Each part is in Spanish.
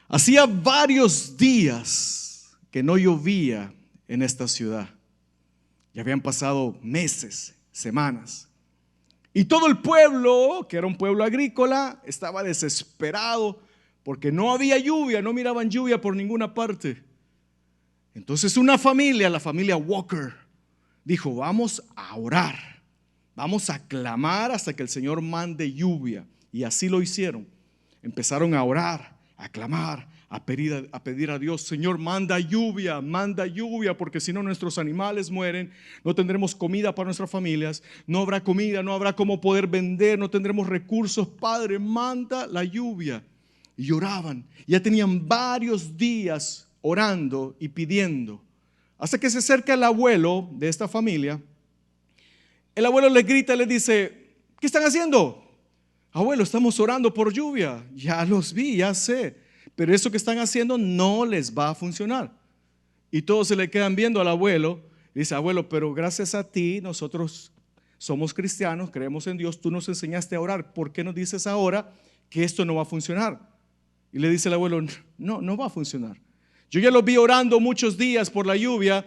Hacía varios días que no llovía en esta ciudad. Ya habían pasado meses, semanas. Y todo el pueblo, que era un pueblo agrícola, estaba desesperado porque no había lluvia, no miraban lluvia por ninguna parte. Entonces una familia, la familia Walker, dijo: vamos a orar, vamos a clamar hasta que el Señor mande lluvia. Y así lo hicieron. Empezaron a orar, a clamar, a pedir a Dios: Señor, manda lluvia, porque si no nuestros animales mueren, no tendremos comida para nuestras familias, no habrá comida, no habrá cómo poder vender, no tendremos recursos. Padre, manda la lluvia. Y lloraban, ya tenían varios días orando y pidiendo, hasta que se acerca el abuelo de esta familia. El abuelo le grita y le dice: ¿qué están haciendo? Abuelo, estamos orando por lluvia. Ya los vi, ya sé, pero eso que están haciendo no les va a funcionar. Y todos se le quedan viendo al abuelo. Dice: abuelo, pero gracias a ti nosotros somos cristianos, creemos en Dios, tú nos enseñaste a orar, ¿por qué nos dices ahora que esto no va a funcionar? Y le dice el abuelo: no va a funcionar. Yo ya los vi orando muchos días por la lluvia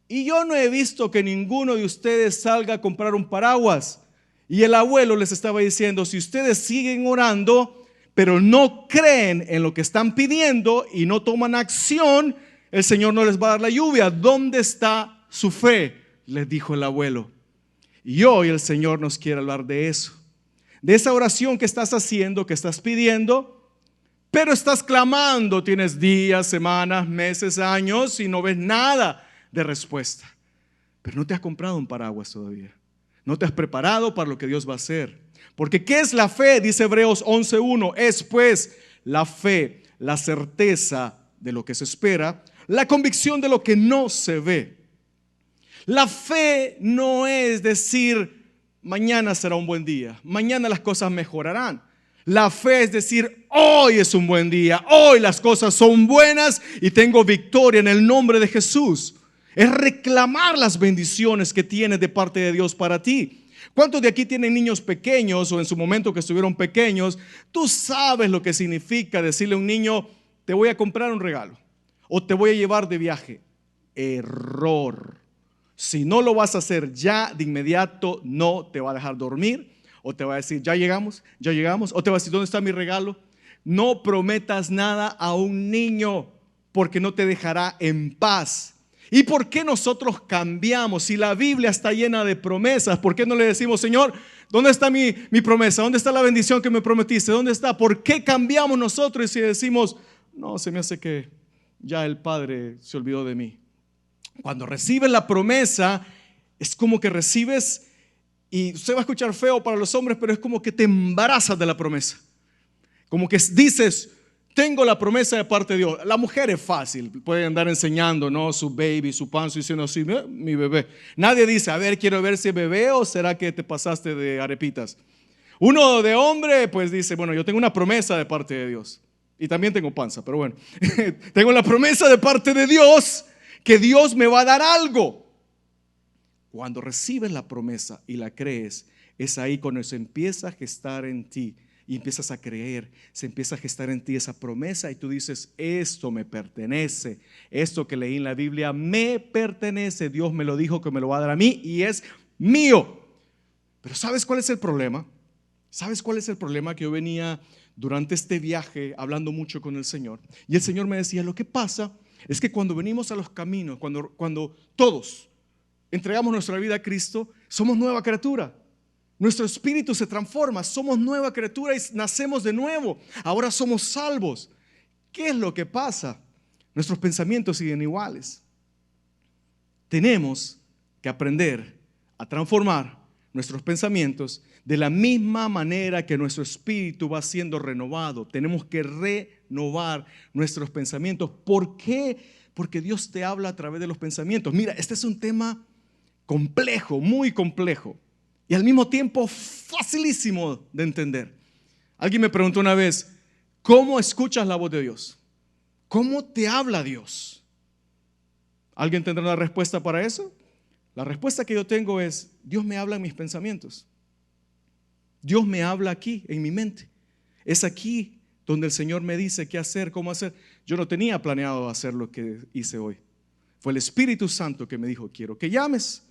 y yo no he visto que ninguno de ustedes salga a comprar un paraguas. Y el abuelo les estaba diciendo: si ustedes siguen orando, pero no creen en lo que están pidiendo y no toman acción, el Señor no les va a dar la lluvia. ¿Dónde está su fe?, les dijo el abuelo. Y hoy el Señor nos quiere hablar de eso, de esa oración que estás haciendo, que estás pidiendo, pero estás clamando, tienes días, semanas, meses, años y no ves nada de respuesta. Pero no te has comprado un paraguas todavía. No te has preparado para lo que Dios va a hacer. Porque ¿qué es la fe? Dice Hebreos 11:1. Es pues la fe, la certeza de lo que se espera, la convicción de lo que no se ve. La fe no es decir: mañana será un buen día, mañana las cosas mejorarán. La fe es decir: hoy es un buen día, hoy las cosas son buenas y tengo victoria en el nombre de Jesús. Es reclamar las bendiciones que tienes de parte de Dios para ti. ¿Cuántos de aquí tienen niños pequeños o en su momento que estuvieron pequeños? Tú sabes lo que significa decirle a un niño: te voy a comprar un regalo o te voy a llevar de viaje. Error. Si no lo vas a hacer ya de inmediato, no te va a dejar dormir. O te va a decir: ya llegamos. O te va a decir: ¿dónde está mi regalo? No prometas nada a un niño, porque no te dejará en paz. ¿Y por qué nosotros cambiamos? Si la Biblia está llena de promesas, ¿por qué no le decimos: Señor, ¿dónde está mi promesa? ¿Dónde está la bendición que me prometiste? ¿Dónde está? ¿Por qué cambiamos nosotros y decimos: no, se me hace que ya el Padre se olvidó de mí? Cuando recibes la promesa, es como que recibes, y se va a escuchar feo para los hombres, pero es como que te embarazas de la promesa. Como que dices: tengo la promesa de parte de Dios. La mujer es fácil, puede andar enseñando, ¿no?, su baby, su panzo, diciendo así: mi bebé. Nadie dice: a ver, quiero ver si es bebé o será que te pasaste de arepitas. Uno de hombre pues dice: bueno, yo tengo una promesa de parte de Dios. Y también tengo panza, pero bueno. Tengo la promesa de parte de Dios que Dios me va a dar algo. Cuando recibes la promesa y la crees, es ahí cuando se empieza a gestar en ti y empiezas a creer, se empieza a gestar en ti esa promesa y tú dices: esto me pertenece, esto que leí en la Biblia me pertenece, Dios me lo dijo que me lo va a dar a mí y es mío. Pero ¿sabes cuál es el problema? ¿Sabes cuál es el problema? Que yo venía durante este viaje hablando mucho con el Señor y el Señor me decía: lo que pasa es que cuando venimos a los caminos, cuando todos entregamos nuestra vida a Cristo, somos nueva criatura. Nuestro espíritu se transforma, somos nueva criatura y nacemos de nuevo. Ahora somos salvos. ¿Qué es lo que pasa? Nuestros pensamientos siguen iguales. Tenemos que aprender a transformar nuestros pensamientos de la misma manera que nuestro espíritu va siendo renovado. Tenemos que renovar nuestros pensamientos. ¿Por qué? Porque Dios te habla a través de los pensamientos. Mira, este es un tema complejo, muy complejo y al mismo tiempo facilísimo de entender. Alguien me preguntó una vez: ¿cómo escuchas la voz de Dios? ¿Cómo te habla Dios? ¿Alguien tendrá una respuesta para eso? La respuesta que yo tengo es: Dios me habla en mis pensamientos. Dios me habla aquí en mi mente. Es aquí donde el Señor me dice qué hacer, cómo hacer. Yo no tenía planeado hacer lo que hice hoy. Fue el Espíritu Santo que me dijo, quiero que llames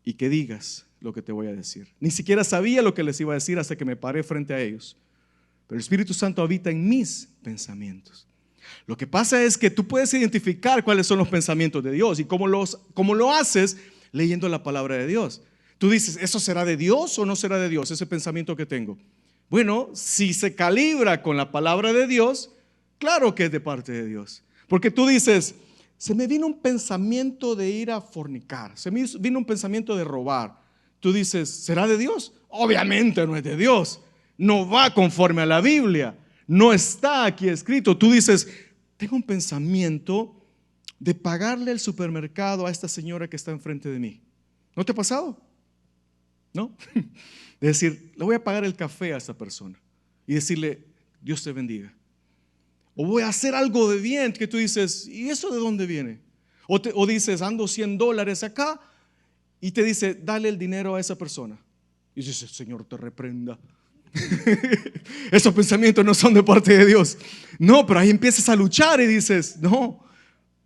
y que digas lo que te voy a decir. Ni siquiera sabía lo que les iba a decir hasta que me paré frente a ellos. Pero el Espíritu Santo habita en mis pensamientos. Lo que pasa es que tú puedes identificar cuáles son los pensamientos de Dios y cómo lo haces leyendo la palabra de Dios. Tú dices, ¿eso será de Dios o no será de Dios, ese pensamiento que tengo? Bueno, si se calibra con la palabra de Dios, claro que es de parte de Dios. Porque tú dices, se me vino un pensamiento de ir a fornicar, se me vino un pensamiento de robar. Tú dices, ¿será de Dios? Obviamente no es de Dios. No va conforme a la Biblia. No está aquí escrito. Tú dices, tengo un pensamiento de pagarle el supermercado a esta señora que está enfrente de mí. ¿No te ha pasado? ¿No? Es decir, le voy a pagar el café a esta persona y decirle, Dios te bendiga. O voy a hacer algo de bien que tú dices, ¿y eso de dónde viene? O dices, ando $100 acá y te dice, dale el dinero a esa persona. Y dices, Señor te reprenda. Esos pensamientos no son de parte de Dios. No, pero ahí empiezas a luchar y dices, no,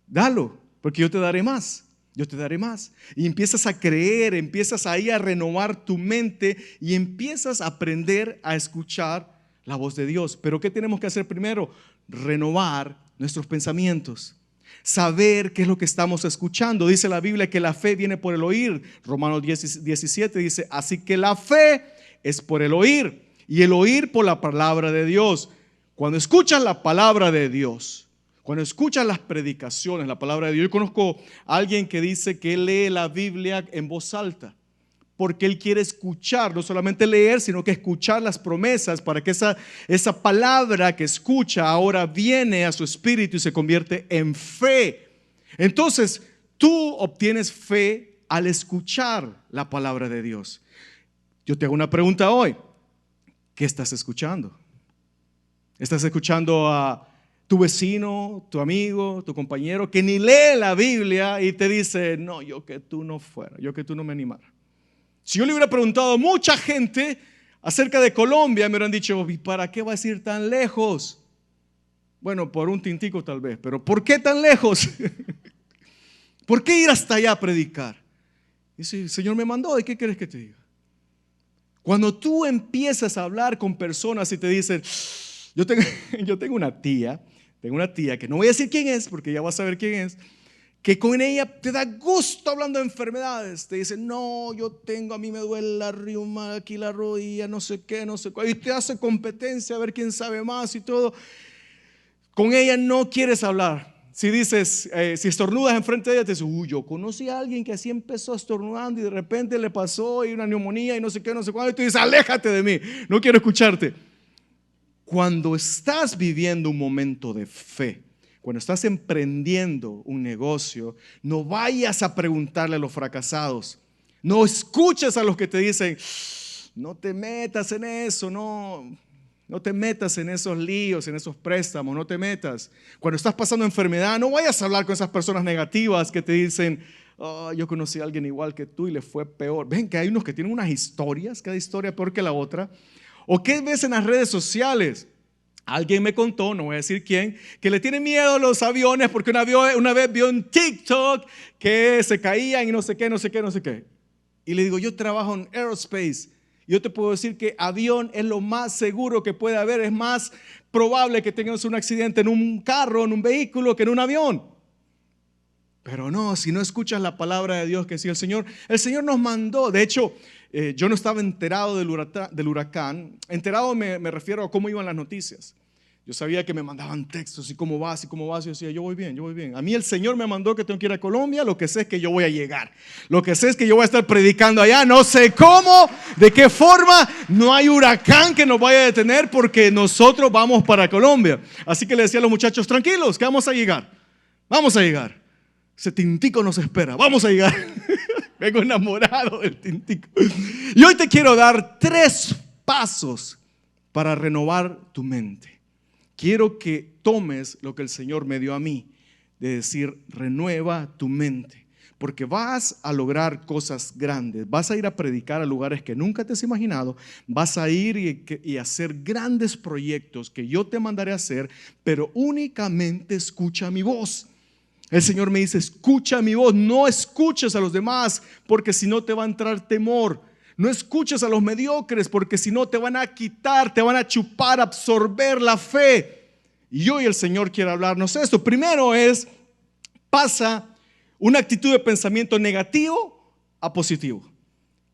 dalo, porque yo te daré más. Yo te daré más. Y empiezas a creer, empiezas ahí a renovar tu mente y empiezas a aprender a escuchar la voz de Dios. Pero ¿qué tenemos que hacer primero? Renovar nuestros pensamientos. Saber qué es lo que estamos escuchando. Dice la Biblia que la fe viene por el oír. Romanos 17 dice, así que la fe es por el oír y el oír por la palabra de Dios. Cuando escuchas la palabra de Dios, cuando escuchas las predicaciones, la palabra de Dios, yo conozco a alguien que dice que él lee la Biblia en voz alta, porque él quiere escuchar, no solamente leer, sino que escuchar las promesas para que esa palabra que escucha ahora viene a su espíritu y se convierte en fe. Entonces, tú obtienes fe al escuchar la palabra de Dios. Yo te hago una pregunta hoy. ¿Qué estás escuchando? ¿Estás escuchando a tu vecino, tu amigo, tu compañero que ni lee la Biblia y te dice, no, yo que tú no fuera, yo que tú no me animara? Si yo le hubiera preguntado a mucha gente acerca de Colombia, me hubieran dicho, ¿y para qué vas a ir tan lejos? Bueno, por un tintico tal vez, pero ¿por qué tan lejos? ¿Por qué ir hasta allá a predicar? Y si el Señor me mandó, ¿y qué quieres que te diga? Cuando tú empiezas a hablar con personas y te dicen, yo tengo una tía que no voy a decir quién es porque ya vas a saber quién es, que con ella te da gusto hablando de enfermedades. Te dice, no, a mí me duele la riuma, aquí la rodilla, no sé qué, no sé cuál, y te hace competencia a ver quién sabe más y todo. Con ella no quieres hablar. Si dices, si estornudas enfrente de ella, te dice, yo conocí a alguien que así empezó estornudando y de repente le pasó y una neumonía y no sé qué, no sé cuándo, y tú dices, aléjate de mí, no quiero escucharte. Cuando estás viviendo un momento de fe, cuando estás emprendiendo un negocio, no vayas a preguntarle a los fracasados. No escuches a los que te dicen, no te metas en eso, no te metas en esos líos, en esos préstamos, no te metas. Cuando estás pasando enfermedad, no vayas a hablar con esas personas negativas que te dicen, yo conocí a alguien igual que tú y le fue peor. Ven que hay unos que tienen unas historias, cada historia peor que la otra. ¿O qué ves en las redes sociales? Alguien me contó, no voy a decir quién, que le tiene miedo a los aviones porque una vez vio en TikTok que se caían y no sé qué, no sé qué, no sé qué. Y le digo, yo trabajo en aerospace. Yo te puedo decir que avión es lo más seguro que puede haber. Es más probable que tengas un accidente en un carro, en un vehículo, que en un avión. Pero no, si no escuchas la palabra de Dios que sí, el Señor nos mandó. De hecho, yo no estaba enterado del huracán. Enterado me refiero a cómo iban las noticias. Yo sabía que me mandaban textos y cómo vas. Y yo decía, yo voy bien. A mí el Señor me mandó que tengo que ir a Colombia. Lo que sé es que yo voy a llegar. Lo que sé es que yo voy a estar predicando allá. No sé cómo, de qué forma. No hay huracán que nos vaya a detener porque nosotros vamos para Colombia. Así que le decía a los muchachos, tranquilos, que vamos a llegar. Vamos a llegar. Ese tintico nos espera. Vamos a llegar. Vengo enamorado del tintico. Y hoy te quiero dar 3 pasos para renovar tu mente. Quiero que tomes lo que el Señor me dio a mí, de decir, renueva tu mente. porque vas a lograr cosas grandes, vas a ir a predicar a lugares que nunca te has imaginado, vas a ir y hacer grandes proyectos que yo te mandaré a hacer, pero únicamente escucha mi voz. El Señor me dice, escucha mi voz, no escuches a los demás, porque si no te va a entrar temor. No escuches a los mediocres, porque si no te van a quitar, te van a chupar, absorber la fe. Y hoy el Señor quiere hablarnos esto. Primero es, pasa una actitud de pensamiento negativo a positivo.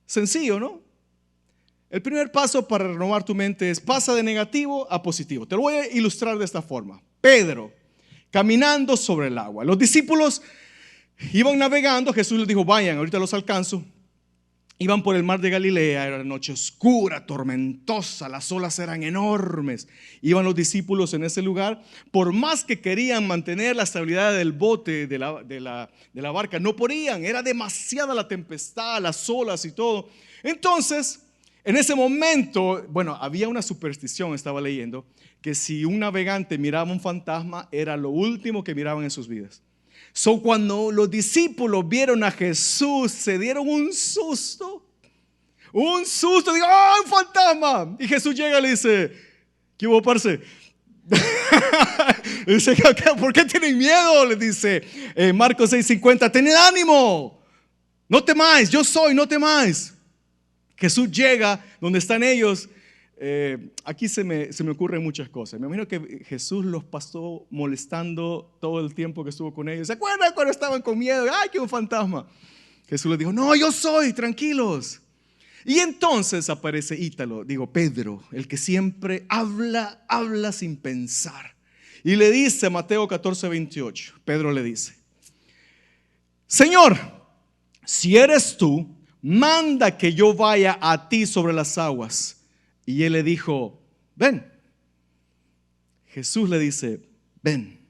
Sencillo, ¿no? El primer paso para renovar tu mente es, pasa de negativo a positivo. Te lo voy a ilustrar de esta forma. Pedro, caminando sobre el agua. Los discípulos iban navegando. Jesús les dijo, vayan, ahorita los alcanzo. Iban por el mar de Galilea, era noche oscura, tormentosa, las olas eran enormes. Iban los discípulos en ese lugar, por más que querían mantener la estabilidad del bote, de la barca, no podían, era demasiada la tempestad, las olas y todo. Entonces, en ese momento, bueno, había una superstición, estaba leyendo, que si un navegante miraba un fantasma, era lo último que miraban en sus vidas. Cuando los discípulos vieron a Jesús, se dieron un susto, digo, ¡oh, un fantasma! Y Jesús llega y le dice, ¿qué hubo, parce? Dice, ¿por qué tienen miedo? Le dice Marcos 6:50, tened ánimo, no temáis, yo soy, no temáis. Jesús llega donde están ellos. Aquí se me ocurren muchas cosas. Me imagino que Jesús los pasó molestando todo el tiempo que estuvo con ellos. ¿Se acuerdan cuando estaban con miedo? ¡Ay, que un fantasma! Jesús les dijo, no, yo soy, tranquilos. Y entonces aparece Pedro, el que siempre habla sin pensar. Y le dice, Mateo 14:28, Pedro le dice, Señor, si eres tú, manda que yo vaya a ti sobre las aguas. Y él le dijo, ven. Jesús le dice, ven.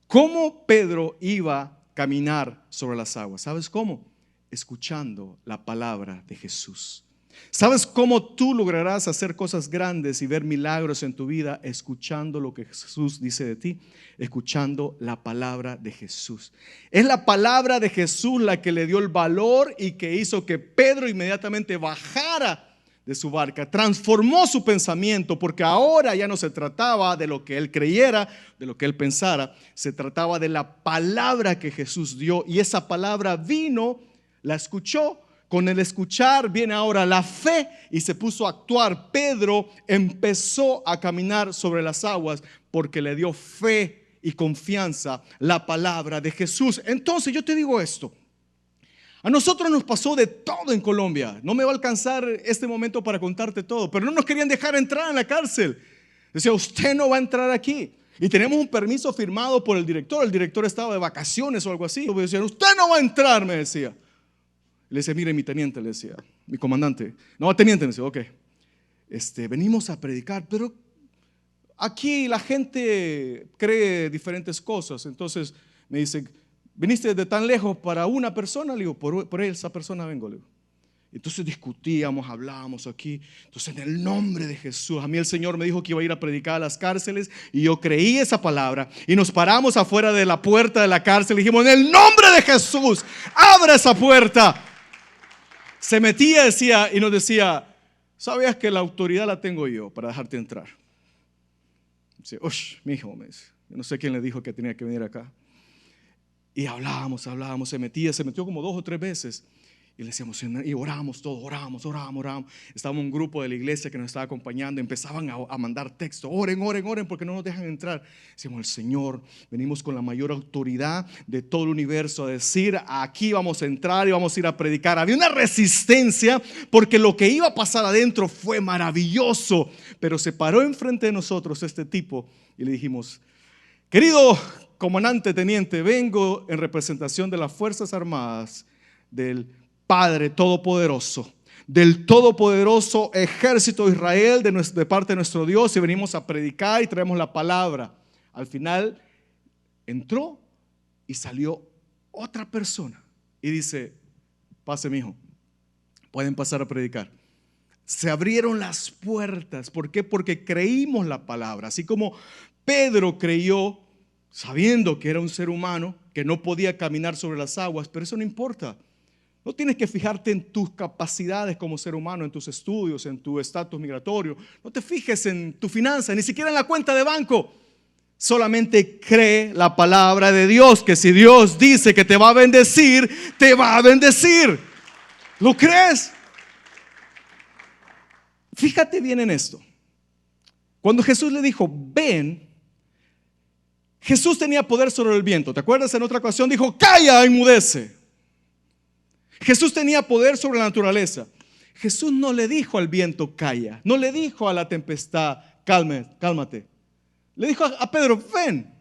¿Cómo Pedro iba a caminar sobre las aguas? ¿Sabes cómo? Escuchando la palabra de Jesús. ¿Sabes cómo tú lograrás hacer cosas grandes y ver milagros en tu vida? Escuchando lo que Jesús dice de ti, escuchando la palabra de Jesús. Es la palabra de Jesús la que le dio el valor y que hizo que Pedro inmediatamente bajara de su barca. Transformó su pensamiento, porque ahora ya no se trataba de lo que él creyera, de lo que él pensara. Se trataba de la palabra que Jesús dio, y esa palabra vino, la escuchó. Con el escuchar viene ahora la fe y se puso a actuar. Pedro empezó a caminar sobre las aguas porque le dio fe y confianza la palabra de Jesús. Entonces yo te digo esto, a nosotros nos pasó de todo en Colombia. No me va a alcanzar este momento para contarte todo, pero no nos querían dejar entrar en la cárcel. Decía, usted no va a entrar aquí. Y tenemos un permiso firmado por el director estaba de vacaciones o algo así. Y decían, usted no va a entrar, me decía. Le decía, mire, mi teniente, le decía, mi comandante. No, teniente, me decía, ok, venimos a predicar, pero aquí la gente cree diferentes cosas. Entonces me dice, ¿viniste de tan lejos para una persona? Le digo, por esa persona vengo, le digo. Entonces discutíamos, hablábamos aquí. Entonces en el nombre de Jesús, a mí el Señor me dijo que iba a ir a predicar a las cárceles, y yo creí esa palabra y nos paramos afuera de la puerta de la cárcel y dijimos, en el nombre de Jesús, abra esa puerta. Se metía, decía, y nos decía, ¿sabías que la autoridad la tengo yo para dejarte entrar? Dice, uff, mi hijo, me dice, yo no sé quién le dijo que tenía que venir acá. Y hablábamos, se metió como 2 o 3 veces. Y le decíamos, y oramos todos, oramos. Estaba un grupo de la iglesia que nos estaba acompañando. Empezaban a mandar texto, oren, porque no nos dejan entrar. Decíamos, el Señor, venimos con la mayor autoridad de todo el universo a decir, aquí vamos a entrar y vamos a ir a predicar. Había una resistencia porque lo que iba a pasar adentro fue maravilloso. Pero se paró enfrente de nosotros este tipo y le dijimos, querido comandante, teniente, vengo en representación de las Fuerzas Armadas del Padre Todopoderoso, del todopoderoso ejército de Israel, de parte de nuestro Dios, y venimos a predicar y traemos la palabra. Al final entró y salió otra persona y dice, pase, mijo, pueden pasar a predicar. Se abrieron las puertas. ¿Por qué? Porque creímos la palabra. Así como Pedro creyó, sabiendo que era un ser humano, que no podía caminar sobre las aguas, pero eso no importa. No tienes que fijarte en tus capacidades como ser humano, en tus estudios, en tu estatus migratorio. No te fijes en tu finanza, ni siquiera en la cuenta de banco. Solamente cree la palabra de Dios, que si Dios dice que te va a bendecir, te va a bendecir. ¿Lo crees? Fíjate bien en esto. Cuando Jesús le dijo, ven, Jesús tenía poder sobre el viento. ¿Te acuerdas? En otra ocasión dijo, calla, enmudece. Jesús tenía poder sobre la naturaleza. Jesús no le dijo al viento, calla. No le dijo a la tempestad, cálmate. Le dijo a Pedro, ven.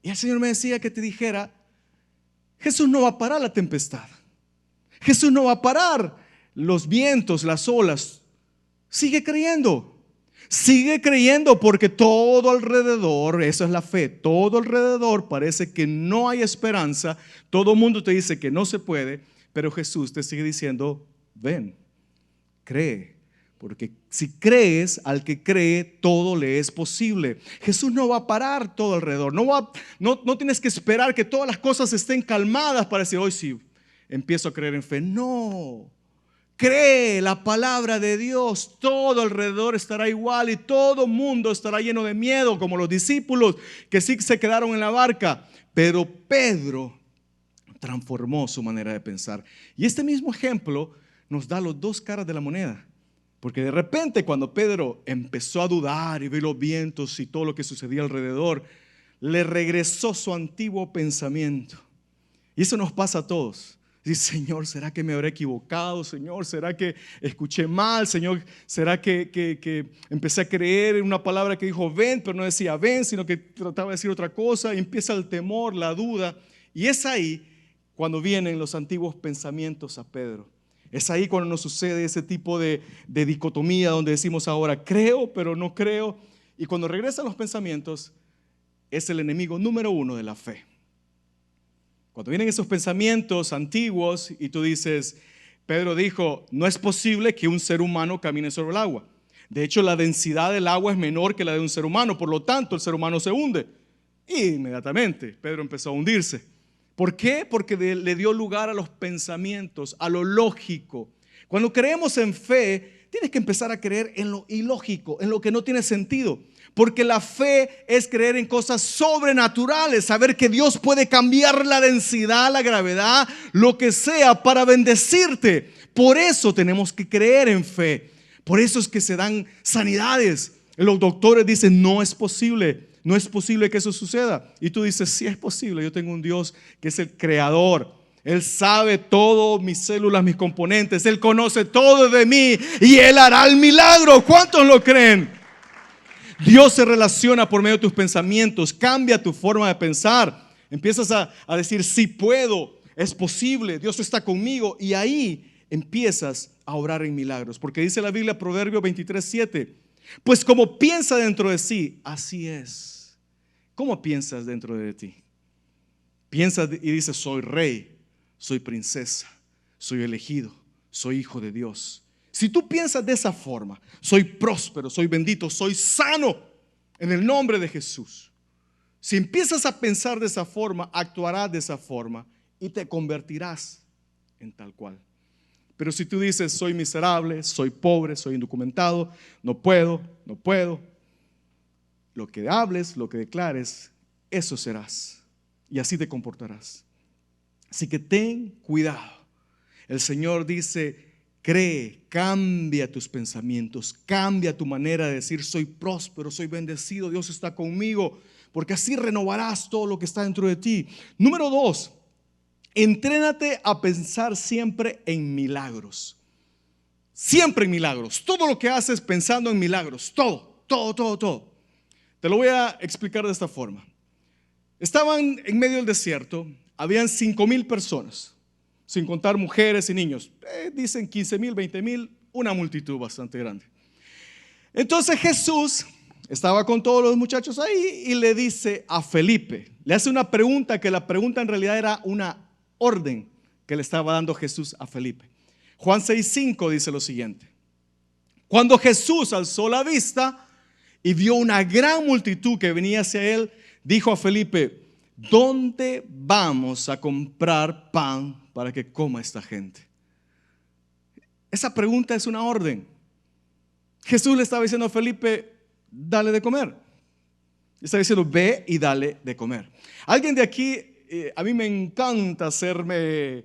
Y el Señor me decía que te dijera, Jesús no va a parar la tempestad. Jesús no va a parar los vientos, las olas. Sigue creyendo. Sigue creyendo, porque todo alrededor, eso es la fe, todo alrededor parece que no hay esperanza. Todo el mundo te dice que no se puede, pero Jesús te sigue diciendo, ven, cree. Porque si crees, al que cree, todo le es posible. Jesús no va a parar todo alrededor. No tienes que esperar que todas las cosas estén calmadas para decir, hoy sí, empiezo a creer en fe. No. Cree la palabra de Dios, todo alrededor estará igual y todo mundo estará lleno de miedo, como los discípulos que sí se quedaron en la barca. Pero Pedro transformó su manera de pensar. Y este mismo ejemplo nos da las dos caras de la moneda. Porque de repente cuando Pedro empezó a dudar y vio los vientos y todo lo que sucedía alrededor, le regresó su antiguo pensamiento. Y eso nos pasa a todos. Dice, Señor, ¿será que me habré equivocado? Señor, ¿será que escuché mal? Señor, ¿será que empecé a creer en una palabra que dijo ven, pero no decía ven, sino que trataba de decir otra cosa? Y empieza el temor, la duda. Y es ahí cuando vienen los antiguos pensamientos a Pedro. Es ahí cuando nos sucede ese tipo de dicotomía donde decimos ahora creo, pero no creo. Y cuando regresan los pensamientos, es el enemigo número uno de la fe. Cuando vienen esos pensamientos antiguos y tú dices, Pedro dijo, no es posible que un ser humano camine sobre el agua. De hecho, la densidad del agua es menor que la de un ser humano, por lo tanto, el ser humano se hunde. Y inmediatamente Pedro empezó a hundirse. ¿Por qué? Porque le dio lugar a los pensamientos, a lo lógico. Cuando creemos en fe, tienes que empezar a creer en lo ilógico, en lo que no tiene sentido. Porque la fe es creer en cosas sobrenaturales, saber que Dios puede cambiar la densidad, la gravedad, lo que sea para bendecirte. Por eso tenemos que creer en fe. Por eso es que se dan sanidades. Los doctores dicen, no es posible que eso suceda. Y tú dices, sí es posible, yo tengo un Dios que es el creador. Él sabe todo, mis células, mis componentes. Él conoce todo de mí y Él hará el milagro. ¿Cuántos lo creen? Dios se relaciona por medio de tus pensamientos, cambia tu forma de pensar. Empiezas a decir, sí puedo, es posible, Dios está conmigo. Y ahí empiezas a obrar en milagros. Porque dice la Biblia, Proverbios 23:7, pues como piensa dentro de sí, así es. ¿Cómo piensas dentro de ti? Piensas y dices, soy rey, soy princesa, soy elegido, soy hijo de Dios. Si tú piensas de esa forma, soy próspero, soy bendito, soy sano en el nombre de Jesús. Si empiezas a pensar de esa forma, actuarás de esa forma y te convertirás en tal cual. Pero si tú dices, soy miserable, soy pobre, soy indocumentado, no puedo, lo que hables, lo que declares, eso serás y así te comportarás. Así que ten cuidado. El Señor dice, cree, cambia tus pensamientos, cambia tu manera de decir, soy próspero, soy bendecido, Dios está conmigo, porque así renovarás todo lo que está dentro de ti. Número 2, entrénate a pensar siempre en milagros. Siempre en milagros. Todo lo que haces pensando en milagros. Todo. Te lo voy a explicar de esta forma. Estaban en medio del desierto. Habían 5,000 personas, sin contar mujeres y niños. Dicen 15,000, 20,000, una multitud bastante grande. Entonces Jesús estaba con todos los muchachos ahí y le dice a Felipe, le hace una pregunta, que la pregunta en realidad era una orden que le estaba dando Jesús a Felipe. Juan 6:5 dice lo siguiente: cuando Jesús alzó la vista y vio una gran multitud que venía hacia él, dijo a Felipe, ¿dónde vamos a comprar pan para que coma esta gente? Esa pregunta es una orden. Jesús le estaba diciendo a Felipe, dale de comer. Le estaba diciendo, ve y dale de comer. Alguien de aquí, a mí me encanta hacerme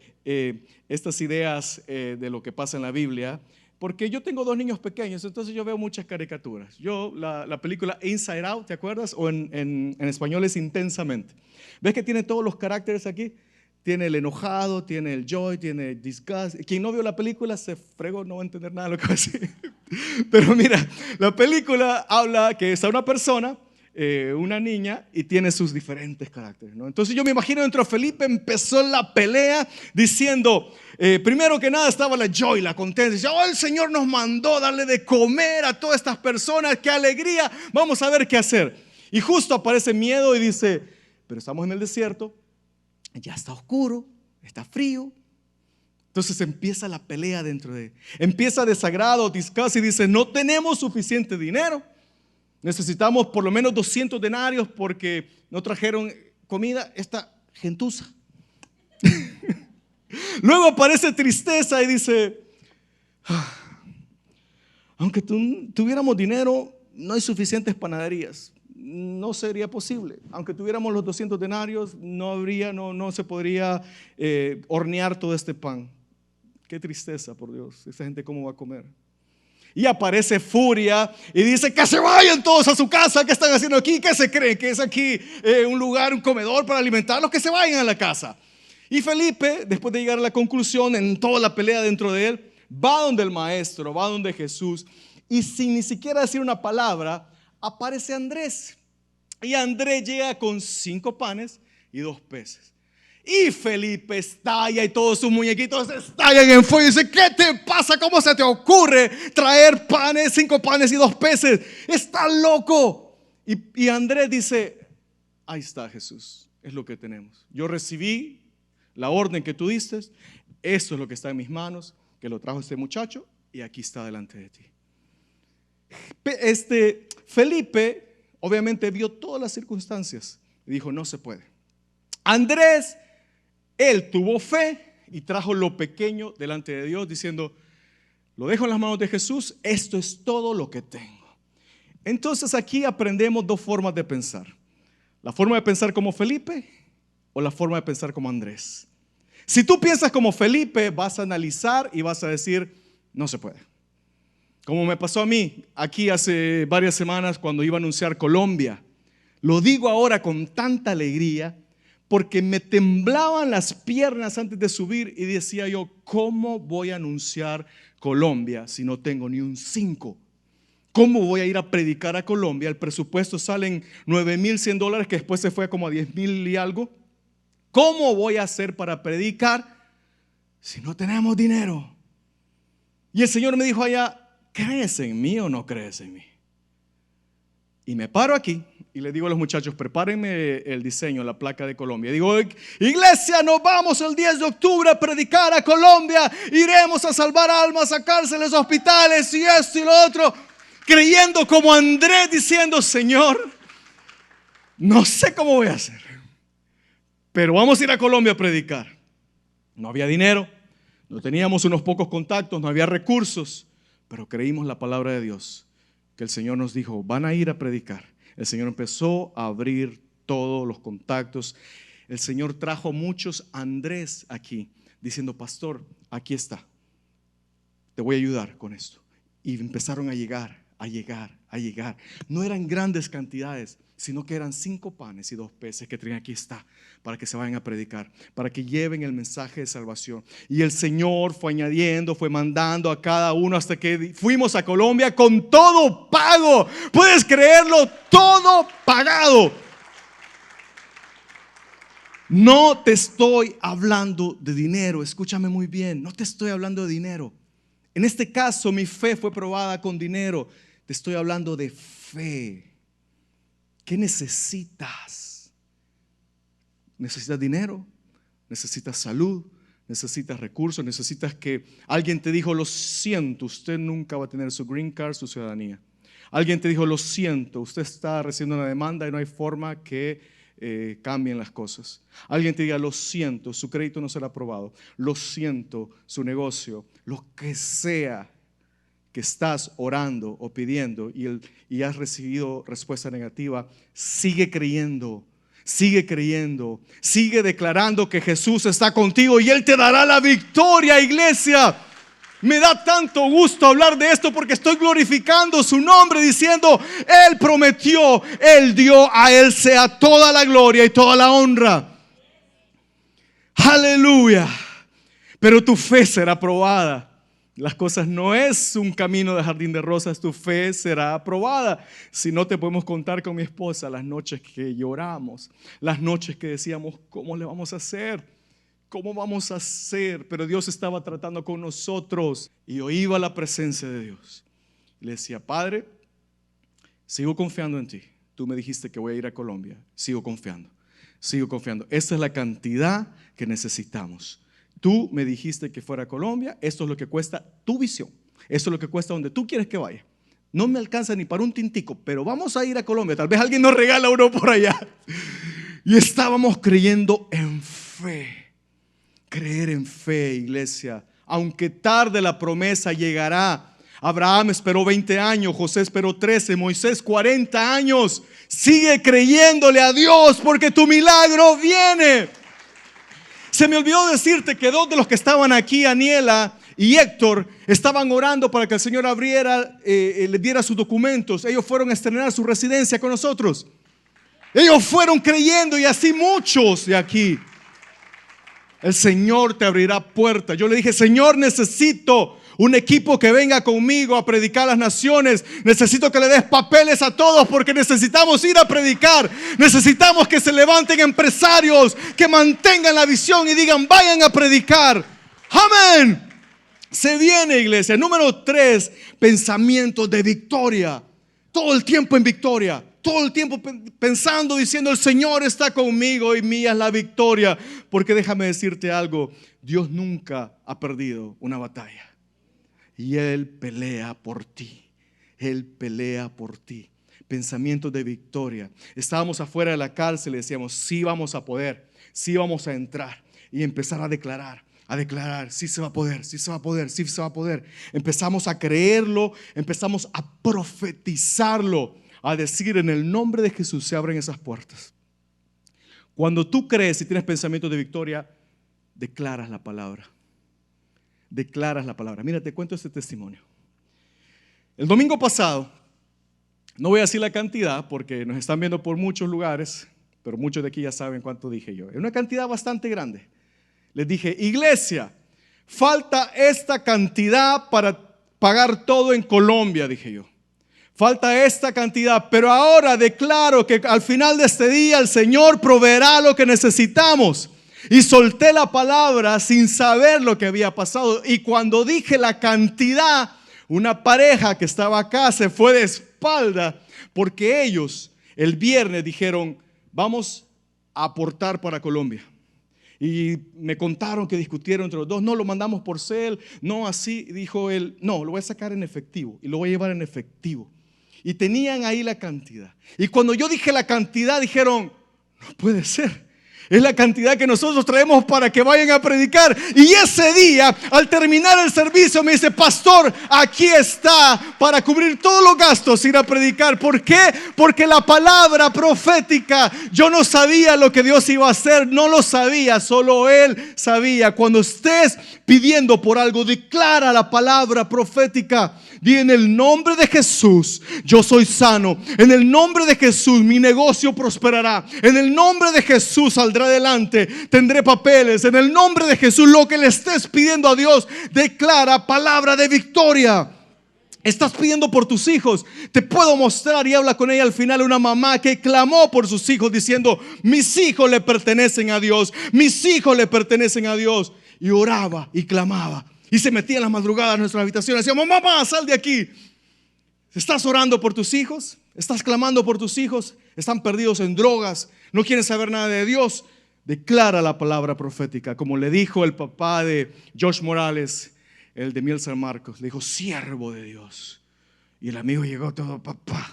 estas ideas de lo que pasa en la Biblia, porque yo tengo 2 niños pequeños, entonces yo veo muchas caricaturas. La película Inside Out, ¿te acuerdas? O en español es Intensamente. ¿Ves que tiene todos los caracteres aquí? Tiene el enojado, tiene el joy, tiene el disgust. Quien no vio la película se fregó, no va a entender nada de lo que va a decir. Pero mira, la película habla que está una persona, una niña, y tiene sus diferentes caracteres, ¿no? Entonces yo me imagino dentro de Felipe empezó la pelea diciendo, primero que nada estaba la joy, la contención. Dice, oh, el Señor nos mandó darle de comer a todas estas personas, qué alegría, vamos a ver qué hacer. Y justo aparece miedo y dice, pero estamos en el desierto, ya está oscuro, está frío. Entonces empieza la pelea dentro de él. Empieza desagrado, disgust y dice, no tenemos suficiente dinero. Necesitamos por lo menos 200 denarios porque no trajeron comida. Esta gentuza. Luego aparece tristeza y dice, aunque tuviéramos dinero, no hay suficientes panaderías. No sería posible. Aunque tuviéramos los 200 denarios, no se podría hornear todo este pan. Qué tristeza, por Dios. Esta gente, ¿cómo va a comer? Y aparece furia y dice que se vayan todos a su casa. ¿Qué están haciendo aquí? ¿Qué se creen? ¿Que es aquí un lugar, un comedor para alimentarlos? Que se vayan a la casa. Y Felipe, después de llegar a la conclusión en toda la pelea dentro de él, va donde el maestro, va donde Jesús, y sin ni siquiera decir una palabra, aparece Andrés. Y Andrés llega con 5 panes y 2 peces. Y Felipe estalla y todos sus muñequitos estallan en fuego y dice, ¿qué te pasa? ¿Cómo se te ocurre traer panes, 5 panes y 2 peces? Estás loco. Y Andrés dice, ahí está, Jesús, es lo que tenemos. Yo recibí la orden que tú diste, esto es lo que está en mis manos, que lo trajo este muchacho y aquí está delante de ti. Felipe obviamente vio todas las circunstancias y dijo, no se puede. Andrés, él tuvo fe y trajo lo pequeño delante de Dios diciendo, lo dejo en las manos de Jesús, esto es todo lo que tengo. Entonces aquí aprendemos 2 formas de pensar. La forma de pensar como Felipe o la forma de pensar como Andrés. Si tú piensas como Felipe, vas a analizar y vas a decir, no se puede. Como me pasó a mí aquí hace varias semanas cuando iba a anunciar Colombia. Lo digo ahora con tanta alegría porque me temblaban las piernas antes de subir y decía yo, ¿cómo voy a anunciar Colombia si no tengo ni un 5? ¿Cómo voy a ir a predicar a Colombia? El presupuesto sale en $9,100 que después se fue como a 10,000 y algo. ¿Cómo voy a hacer para predicar si no tenemos dinero? Y el Señor me dijo allá, ¿crees en mí o no crees en mí? Y me paro aquí y le digo a los muchachos, prepárenme el diseño, la placa de Colombia. Digo, iglesia, nos vamos el 10 de octubre a predicar a Colombia. Iremos a salvar almas, a cárceles, hospitales y esto y lo otro. Creyendo como Andrés diciendo, Señor, no sé cómo voy a hacer, pero vamos a ir a Colombia a predicar. No había dinero, no teníamos unos pocos contactos, no había recursos, pero creímos la palabra de Dios, que el Señor nos dijo, van a ir a predicar. El Señor empezó a abrir todos los contactos. El Señor trajo muchos Andrés aquí, diciendo, pastor, aquí está, te voy a ayudar con esto. Y empezaron a llegar. No eran grandes cantidades, sino que eran 5 panes y 2 peces que traían. Aquí está, para que se vayan a predicar, para que lleven el mensaje de salvación. Y el Señor fue añadiendo, fue mandando a cada uno hasta que fuimos a Colombia con todo pago. ¿Puedes creerlo? Todo pagado. No te estoy hablando de dinero, escúchame muy bien, no te estoy hablando de dinero. En este caso mi fe fue probada con dinero. Te estoy hablando de fe. ¿Qué necesitas? ¿Necesitas dinero? ¿Necesitas salud? ¿Necesitas recursos? ¿Necesitas que alguien te dijo, lo siento, usted nunca va a tener su green card, su ciudadanía? Alguien te dijo, lo siento, usted está recibiendo una demanda y no hay forma que cambien las cosas. Alguien te diga, lo siento, su crédito no será aprobado. Lo siento, su negocio, lo que sea que estás orando o pidiendo y has recibido respuesta negativa, sigue creyendo. Sigue creyendo, sigue declarando que Jesús está contigo y Él te dará la victoria, iglesia. Me da tanto gusto hablar de esto porque estoy glorificando su nombre diciendo, Él prometió, Él dio, a Él sea toda la gloria y toda la honra. Aleluya. Pero tu fe será probada. Las cosas no es un camino de jardín de rosas, tu fe será aprobada. Si no, te podemos contar con mi esposa las noches que lloramos, las noches que decíamos, ¿cómo le vamos a hacer? ¿Cómo vamos a hacer? Pero Dios estaba tratando con nosotros y yo iba a la presencia de Dios. Y le decía, Padre, sigo confiando en ti. Tú me dijiste que voy a ir a Colombia. Sigo confiando. Esta es la cantidad que necesitamos. Tú me dijiste que fuera a Colombia, esto es lo que cuesta tu visión, esto es lo que cuesta donde tú quieres que vaya. No me alcanza ni para un tintico, pero vamos a ir a Colombia, tal vez alguien nos regala uno por allá. Y estábamos creyendo en fe, creer en fe, iglesia. Aunque tarde, la promesa llegará. Abraham esperó 20 años, José esperó 13, Moisés 40 años. Sigue creyéndole a Dios porque tu milagro viene. Se me olvidó decirte que dos de los que estaban aquí, Aniela y Héctor, estaban orando para que el Señor abriera, les diera sus documentos. Ellos fueron a estrenar su residencia con nosotros. Ellos fueron creyendo y así muchos de aquí. El Señor te abrirá puertas. Yo le dije, Señor, necesito un equipo que venga conmigo a predicar a las naciones. Necesito que le des papeles a todos porque necesitamos ir a predicar. Necesitamos que se levanten empresarios, que mantengan la visión y digan, vayan a predicar. Amén. Se viene, iglesia. Número 3, pensamientos de victoria. Todo el tiempo en victoria. Todo el tiempo pensando, diciendo, el Señor está conmigo y mía es la victoria. Porque déjame decirte algo, Dios nunca ha perdido una batalla. Y Él pelea por ti. Él pelea por ti. Pensamientos de victoria. Estábamos afuera de la cárcel y decíamos, sí vamos a poder, sí vamos a entrar. Y empezar a declarar, sí se va a poder, sí se va a poder, sí se va a poder. Empezamos a creerlo, empezamos a profetizarlo, a decir, en el nombre de Jesús se abren esas puertas. Cuando tú crees y tienes pensamientos de victoria, declaras la palabra. Declaras la palabra. Mira, te cuento este testimonio. El domingo pasado, no voy a decir la cantidad porque nos están viendo por muchos lugares, pero muchos de aquí ya saben cuánto dije yo. Es una cantidad bastante grande. Les dije, iglesia, falta esta cantidad para pagar todo en Colombia, dije yo. Falta esta cantidad, pero ahora declaro que al final de este día el Señor proveerá lo que necesitamos. Y solté la palabra sin saber lo que había pasado. Y cuando dije la cantidad, una pareja que estaba acá se fue de espalda porque ellos el viernes dijeron, vamos a aportar para Colombia. Y me contaron que discutieron entre los dos, no lo mandamos por cel, no así. Dijo él, no, lo voy a sacar en efectivo y lo voy a llevar en efectivo. Y tenían ahí la cantidad. Y cuando yo dije la cantidad, dijeron, no puede ser. Es la cantidad que nosotros traemos para que vayan a predicar. Y ese día, al terminar el servicio, me dice, pastor, aquí está para cubrir todos los gastos, ir a predicar. ¿Por qué? Porque la palabra profética, yo no sabía lo que Dios iba a hacer, no lo sabía, solo Él sabía. Cuando estés pidiendo por algo, declara la palabra profética. Di, en el nombre de Jesús, yo soy sano. En el nombre de Jesús, mi negocio prosperará. En el nombre de Jesús, saldré adelante, tendré papeles. En el nombre de Jesús, lo que le estés pidiendo a Dios, declara palabra de victoria. Estás pidiendo por tus hijos. Te puedo mostrar, y habla con ella al final, una mamá que clamó por sus hijos diciendo, mis hijos le pertenecen a Dios, mis hijos le pertenecen a Dios. Y oraba y clamaba. Y se metía en las madrugadas en nuestra habitación y decía, mamá, sal de aquí. ¿Estás orando por tus hijos? ¿Estás clamando por tus hijos? ¿Están perdidos en drogas? ¿No quieren saber nada de Dios? Declara la palabra profética. Como le dijo el papá de Josh Morales, el de Miel San Marcos, le dijo, siervo de Dios. Y el amigo llegó todo, papá.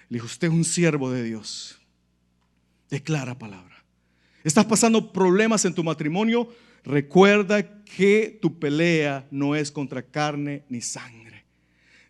Le dijo, usted es un siervo de Dios. Declara palabra. ¿Estás pasando problemas en tu matrimonio? Recuerda que tu pelea no es contra carne ni sangre.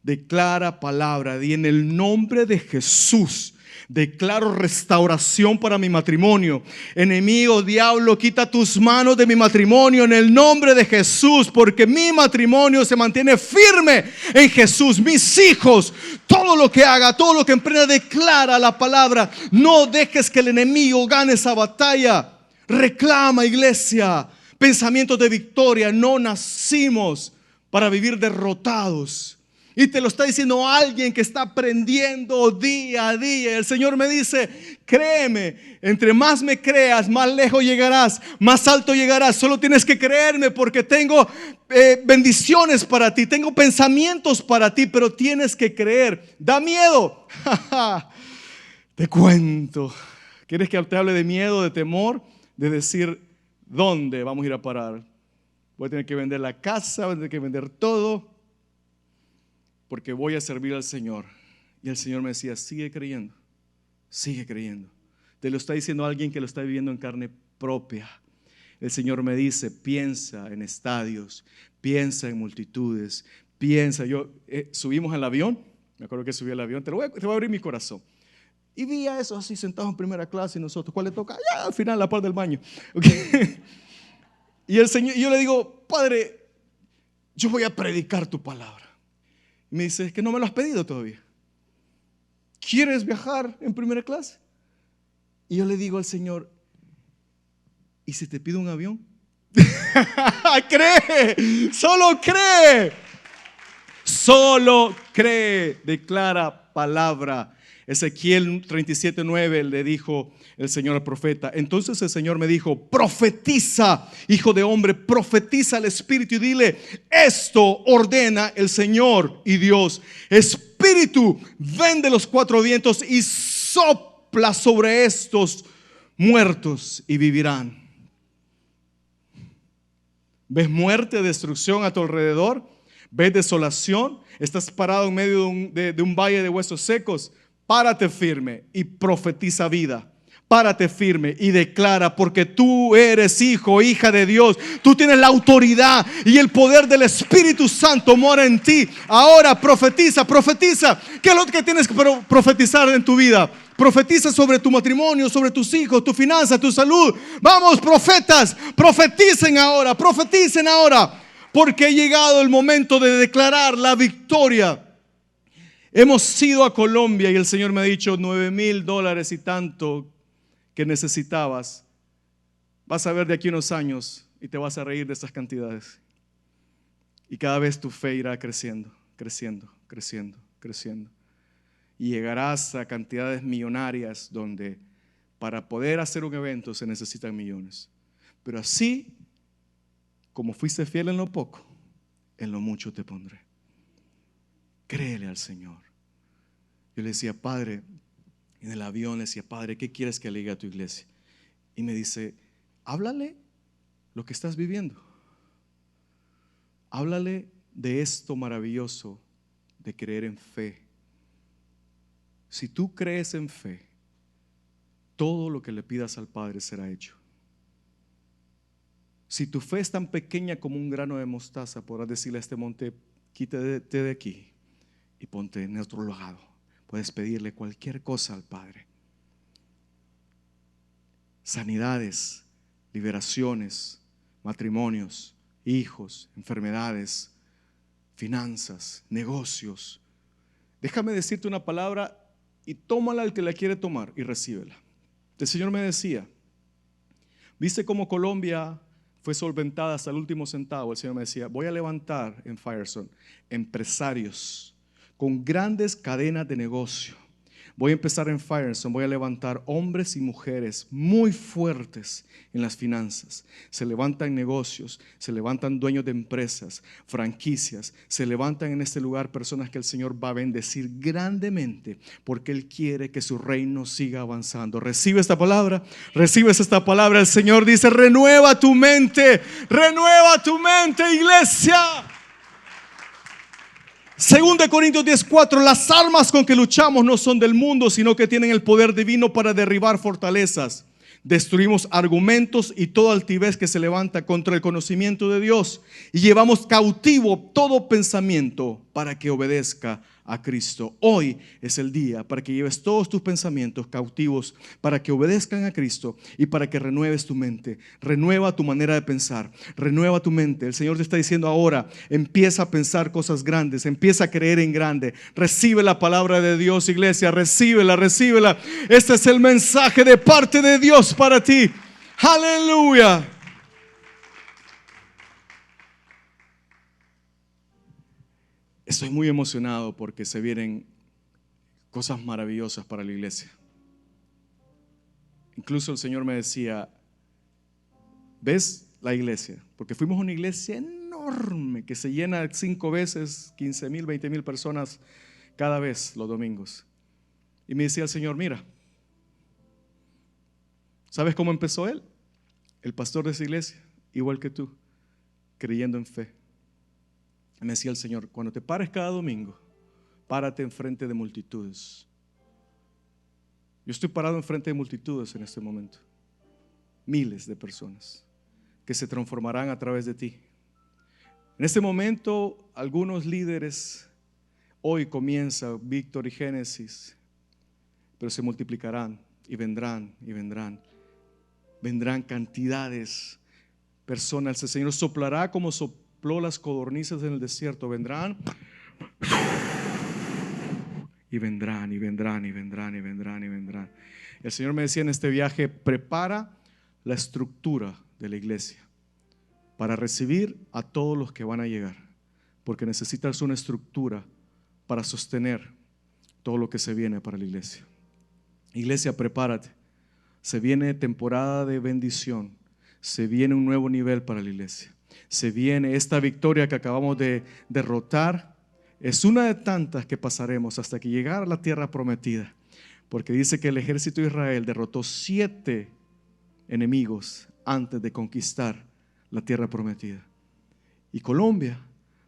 Declara palabra. Y en el nombre de Jesús declaro restauración para mi matrimonio. Enemigo, diablo, quita tus manos de mi matrimonio en el nombre de Jesús, porque mi matrimonio se mantiene firme en Jesús. Mis hijos, todo lo que haga, todo lo que emprenda, declara la palabra. No dejes que el enemigo gane esa batalla. Reclama, iglesia, pensamientos de victoria. No nacimos para vivir derrotados. Y te lo está diciendo alguien que está aprendiendo día a día. El Señor me dice, créeme, entre más me creas, más lejos llegarás, más alto llegarás. Solo tienes que creerme, porque tengo bendiciones para ti, tengo pensamientos para ti, pero tienes que creer. ¿Da miedo? Te cuento. ¿Quieres que te hable de miedo, de temor? De decir, ¿dónde vamos a ir a parar? Voy a tener que vender la casa, voy a tener que vender todo, porque voy a servir al Señor. Y el Señor me decía, sigue creyendo, sigue creyendo. Te lo está diciendo alguien que lo está viviendo en carne propia. El Señor me dice, piensa en estadios, piensa en multitudes, piensa. Subimos al avión, me acuerdo que subí al avión, te voy a abrir mi corazón. Y vi a esos así sentados en primera clase, y nosotros, ¿cuál le toca? Ya, al final, la parte del baño. Okay. Y el Señor, yo le digo, Padre, yo voy a predicar tu palabra. Y me dice, es que no me lo has pedido todavía. ¿Quieres viajar en primera clase? Y yo le digo al Señor, ¿y si te pido un avión? Cree, solo cree. Solo cree, declara palabra. Ezequiel 37:9 le dijo el Señor al profeta. Entonces el Señor me dijo, profetiza, hijo de hombre, profetiza al Espíritu y dile, esto ordena el Señor y Dios. Espíritu, ven de los cuatro vientos y sopla sobre estos muertos y vivirán. ¿Ves muerte, destrucción a tu alrededor? ¿Ves desolación? ¿Estás parado en medio de un valle de huesos secos? Párate firme y profetiza vida. Párate firme y declara, porque tú eres hijo, hija de Dios. Tú tienes la autoridad y el poder del Espíritu Santo mora en ti. Ahora profetiza, profetiza. ¿Qué es lo que tienes que profetizar en tu vida? Profetiza sobre tu matrimonio, sobre tus hijos, tu finanza, tu salud. Vamos, profetas, profeticen ahora, porque ha llegado el momento de declarar la victoria. Hemos ido a Colombia y el Señor me ha dicho $9,000 y tanto que necesitabas. Vas a ver de aquí unos años y te vas a reír de esas cantidades. Y cada vez tu fe irá creciendo, creciendo, creciendo, creciendo. Y llegarás a cantidades millonarias donde para poder hacer un evento se necesitan millones. Pero así como fuiste fiel en lo poco, en lo mucho te pondré. Créele al Señor. Yo le decía, Padre, en el avión le decía, Padre, ¿qué quieres que le diga a tu iglesia? Y me dice, háblale lo que estás viviendo. Háblale de esto maravilloso de creer en fe. Si tú crees en fe, todo lo que le pidas al Padre será hecho. Si tu fe es tan pequeña como un grano de mostaza, podrás decirle a este monte, quítate de aquí y ponte en otro lado. Puedes pedirle cualquier cosa al Padre. Sanidades, liberaciones, matrimonios, hijos, enfermedades, finanzas, negocios. Déjame decirte una palabra y tómala el que la quiere tomar y recíbela. El Señor me decía, ¿viste cómo Colombia fue solventada hasta el último centavo? El Señor me decía, voy a levantar en Firestone empresarios con grandes cadenas de negocio. Voy a empezar en Firestone, voy a levantar hombres y mujeres muy fuertes en las finanzas. Se levantan negocios, se levantan dueños de empresas, franquicias, se levantan en este lugar personas que el Señor va a bendecir grandemente porque Él quiere que su reino siga avanzando. ¿Recibe esta palabra? ¿Recibes esta palabra? El Señor dice, renueva tu mente, iglesia. 2 Corintios 10:4, las armas con que luchamos no son del mundo, sino que tienen el poder divino para derribar fortalezas. Destruimos argumentos y toda altivez que se levanta contra el conocimiento de Dios y llevamos cautivo todo pensamiento para que obedezca a Cristo. Hoy es el día para que lleves todos tus pensamientos cautivos para que obedezcan a Cristo y para que renueves tu mente. Renueva tu manera de pensar, renueva tu mente. El Señor te está diciendo ahora, empieza a pensar cosas grandes, empieza a creer en grande. Recibe la palabra de Dios, iglesia, recíbela, recíbela. Este es el mensaje de parte de Dios para ti. Aleluya. Estoy muy emocionado porque se vienen cosas maravillosas para la iglesia. Incluso el Señor me decía, ¿ves la iglesia? Porque fuimos una iglesia enorme que se llena 5 veces, 15,000, 20,000 personas cada vez los domingos. Y me decía el Señor, mira, ¿sabes cómo empezó él? El pastor de esa iglesia, igual que tú, creyendo en fe. Me decía el Señor, cuando te pares cada domingo, párate enfrente de multitudes. Yo estoy parado enfrente de multitudes en este momento. Miles de personas que se transformarán a través de ti. En este momento, algunos líderes, hoy comienza Víctor y Génesis, pero se multiplicarán y vendrán y vendrán. Vendrán cantidades personas. El Señor soplará como sopló las codornices en el desierto, vendrán y vendrán y vendrán y vendrán y vendrán y vendrán. El Señor me decía en este viaje, prepara la estructura de la iglesia para recibir a todos los que van a llegar, porque necesitas una estructura para sostener todo lo que se viene para la iglesia. Iglesia, prepárate, se viene temporada de bendición, se viene un nuevo nivel para la iglesia. Se viene esta victoria que acabamos de derrotar. Es una de tantas que pasaremos hasta que llegara a la tierra prometida. Porque dice que el ejército de Israel derrotó 7 enemigos antes de conquistar la tierra prometida. Y Colombia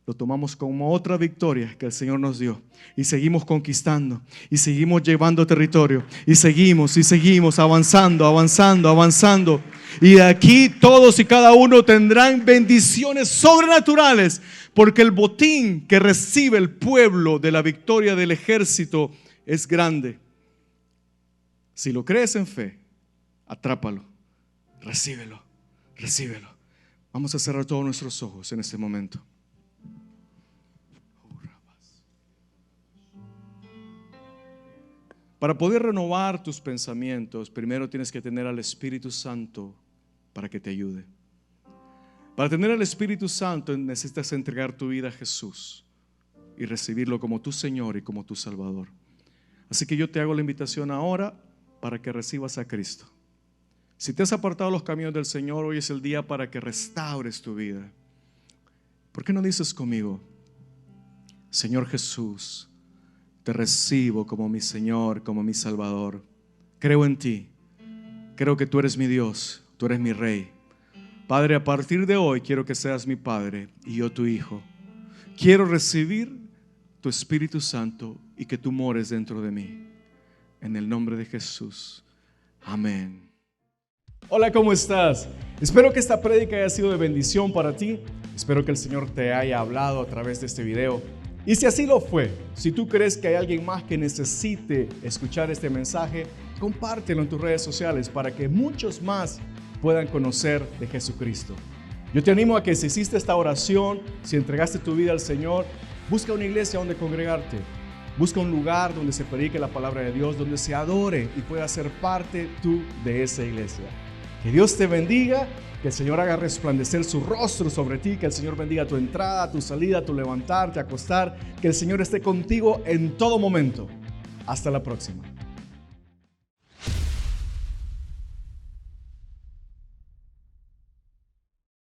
lo tomamos como otra victoria que el Señor nos dio. Y seguimos conquistando y seguimos llevando territorio. Y seguimos avanzando, avanzando, avanzando. Y de aquí todos y cada uno tendrán bendiciones sobrenaturales, porque el botín que recibe el pueblo de la victoria del ejército es grande. Si lo crees en fe, atrápalo, recíbelo, recíbelo. Vamos a cerrar todos nuestros ojos en este momento. Para poder renovar tus pensamientos, primero tienes que tener al Espíritu Santo para que te ayude. Para tener al Espíritu Santo necesitas entregar tu vida a Jesús y recibirlo como tu Señor y como tu Salvador. Así que yo te hago la invitación ahora para que recibas a Cristo. Si te has apartado los caminos del Señor, hoy es el día para que restaures tu vida. ¿Por qué no dices conmigo: Señor Jesús, te recibo como mi Señor, como mi Salvador? Creo en ti, creo que tú eres mi Dios, tú eres mi Rey. Padre, a partir de hoy quiero que seas mi Padre y yo tu Hijo. Quiero recibir tu Espíritu Santo y que tú mores dentro de mí. En el nombre de Jesús. Amén. Hola, ¿cómo estás? Espero que esta prédica haya sido de bendición para ti. Espero que el Señor te haya hablado a través de este video. Y si así lo fue, si tú crees que hay alguien más que necesite escuchar este mensaje, compártelo en tus redes sociales para que muchos más puedan conocer de Jesucristo. Yo te animo a que si hiciste esta oración, si entregaste tu vida al Señor, busca una iglesia donde congregarte. Busca un lugar donde se predique la palabra de Dios, donde se adore y puedas ser parte tú de esa iglesia. Que Dios te bendiga, que el Señor haga resplandecer su rostro sobre ti, que el Señor bendiga tu entrada, tu salida, tu levantarte, acostar, que el Señor esté contigo en todo momento. Hasta la próxima.